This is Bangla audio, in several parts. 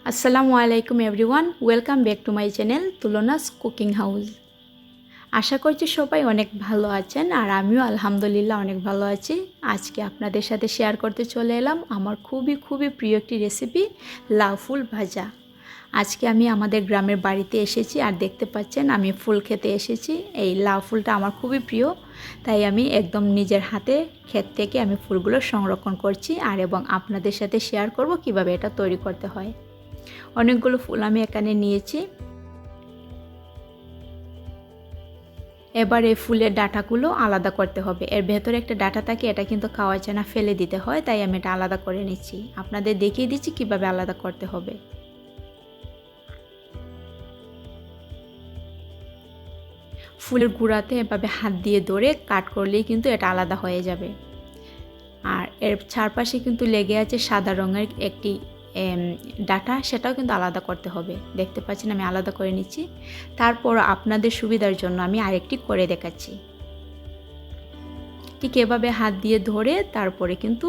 আসসালামু আলাইকুম everyone, welcome back to my channel Tulona's cooking house. আশা করছি সবাই অনেক ভালো আছেন আর আমিও আলহামদুলিল্লাহ অনেক ভালো আছি। আজকে আপনাদের সাথে শেয়ার করতে চলে এলাম আমার খুবই প্রিয় একটি রেসিপি, লাউ ফুল ভাজা। আজকে আমি আমাদের গ্রামের বাড়িতে এসেছি আর দেখতে পাচ্ছেন আমি ফুল খেতে এসেছি। এই লাউ ফুলটা আমার খুবই প্রিয়, তাই আমি একদম নিজের হাতে ক্ষেত থেকে আমি ফুলগুলো সংরক্ষণ করছি আর এবং আপনাদের সাথে শেয়ার করব কিভাবে এটা তৈরি করতে হয়। অনেকগুলো ফুল আমি এখানে নিয়েছি। এবার এই ফুলের ডাঁটাগুলো আলাদা করতে হবে। এর ভেতরে একটা ডাঁটা থাকে, এটা কিন্তু খাওয়া যায় না, ফেলে দিতে হয়, তাই আমি এটা আলাদা করে নিচ্ছি। আপনাদের দেখিয়ে দিচ্ছি কিভাবে আলাদা করতে হবে। ফুলের গুঁড়াতে এভাবে হাত দিয়ে ধরে কাট করলেই কিন্তু এটা আলাদা হয়ে যাবে। আর এর চারপাশে কিন্তু লেগে আছে সাদা রঙের একটি ডাটা, সেটাও কিন্তু আলাদা করতে হবে। দেখতে পাচ্ছেন আমি আলাদা করে নিচ্ছি। তারপর আপনাদের সুবিধার জন্য আমি আরেকটি করে দেখাচ্ছি। ঠিক এভাবে হাত দিয়ে ধরে তারপরে কিন্তু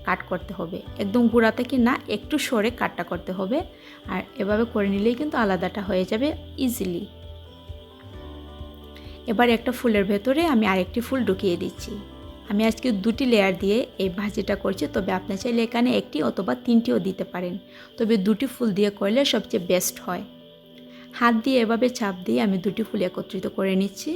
কাট করতে হবে, একদম গুঁড়া থেকে না, একটু সরে কাটটা করতে হবে। আর এভাবে করে নিলেই কিন্তু আলাদাটা হয়ে যাবে ইজিলি। এবার একটা ফুলের ভেতরে আমি আরেকটি ফুল ঢুকিয়ে দিচ্ছি। আমি আজকে দুটি লেয়ার দিয়ে এই ভাজিটা করছি, তবে আপনি চাইলে এখানে একটি অথবা তিনটিও দিতে পারেন, তবে দুটি ফুল দিয়ে করলে সবচেয়ে বেস্ট হয়। হাত দিয়ে এভাবে চাপ দিয়ে আমি দুটি ফুল একত্রিত করে নিচ্ছি।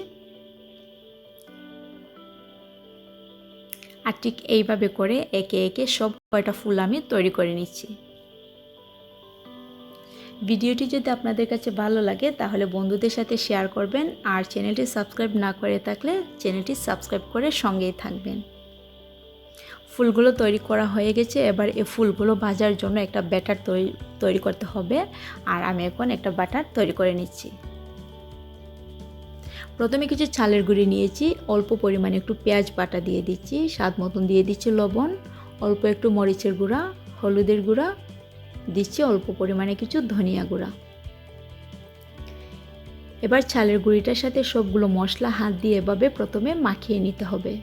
আর ঠিক এইভাবে করে একে একে সব কয়টা ফুল আমি তৈরি করে নিচ্ছি। ভিডিওটি যদি আপনাদের কাছে ভালো লাগে তাহলে বন্ধুদের সাথে শেয়ার করবেন, আর চ্যানেলটি সাবস্ক্রাইব না করে থাকলে চ্যানেলটি সাবস্ক্রাইব করে সঙ্গেই থাকবেন। ফুলগুলো তৈরি করা হয়ে গেছে। এবার এই ফুলগুলো ভাজার জন্য একটা ব্যাটার তৈরি করতে হবে, আর আমি এখন একটা ব্যাটার তৈরি করে নিচ্ছি। প্রথমে কিছু চালের গুঁড়ি নিয়েছি, অল্প পরিমাণে একটু পেঁয়াজ বাটা দিয়ে দিচ্ছি, স্বাদ মতন দিয়ে দিচ্ছি লবণ, অল্প একটু মরিচের গুঁড়া, হলুদের গুঁড়া দিচ্ছি, অল্প পরিমাণে কিছু ধনিয়া গুঁড়া। এবার চালের গুঁড়িটার সাথে সবগুলো মশলা হাত দিয়ে এভাবে প্রথমে মাখিয়ে নিতে হবে।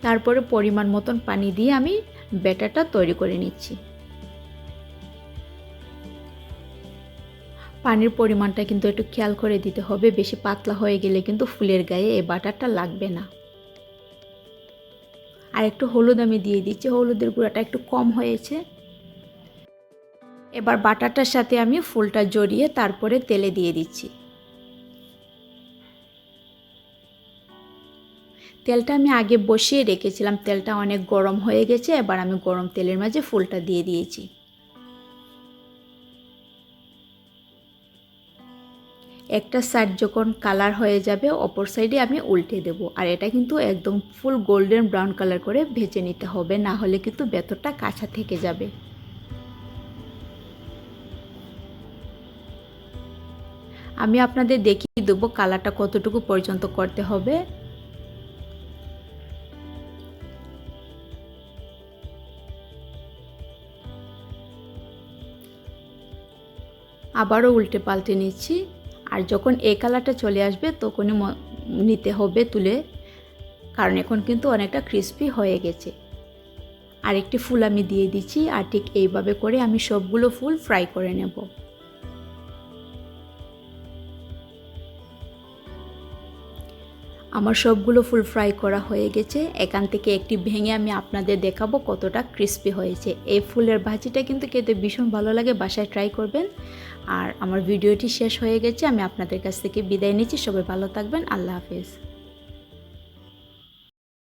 তারপরে পরিমাণ মতন পানি দিয়ে আমি ব্যাটারটা তৈরি করে নিচ্ছি। পানির পরিমাণটা কিন্তু একটু খেয়াল করে দিতে হবে, বেশি পাতলা হয়ে গেলে কিন্তু ফুলের গায়ে এই বাটারটা লাগবে না। আর একটু হলুদ আমি দিয়ে দিচ্ছি, হলুদের গুঁড়াটা একটু কম হয়েছে। এবার বাটারটার সাথে আমি ফুলটা জড়িয়ে তারপরে তেলে দিয়ে দিচ্ছি। তেলটা আমি আগে বসিয়ে রেখেছিলাম, তেলটা অনেক গরম হয়ে গেছে। এবার আমি গরম তেলের মাঝে ফুলটা দিয়ে দিয়েছি। একটা সাইড যখন কালার হয়ে যাবে অপর সাইডে আমি উল্টে দেব। আর এটা কিন্তু একদম ফুল গোল্ডেন ব্রাউন কালার করে ভেজে নিতে হবে, না হলে কিন্তু ভেতরটা কাঁচা থেকে যাবে। আমি আপনাদের দেখিয়ে দেবো কালারটা কতটুকু পর্যন্ত করতে হবে। আবারও উল্টে পাল্টে নিচ্ছি। আর যখন এই কালারটা চলে আসবে তখনই নিতে হবে তুলে, কারণ এখন কিন্তু অনেকটা ক্রিস্পি হয়ে গেছে। আরেকটি ফুল আমি দিয়ে দিচ্ছি, আর ঠিক এইভাবে করে আমি সবগুলো ফুল ফ্রাই করে নেব। আমার সবগুলো ফুল ফ্রাই করা হয়ে গেছে। এখান থেকে একটি ভেঙে আমি আপনাদের দেখাবো কতটা ক্রিস্পি হয়েছে। এই ফুলের ভাজিটা কিন্তু খেতে ভীষণ ভালো লাগে, বাসায় ট্রাই করবেন। আর আমার ভিডিওটি শেষ হয়ে গেছে, আমি আপনাদের কাছ থেকে বিদায় নিচ্ছি। সবাই ভালো থাকবেন, আল্লাহ হাফেজ।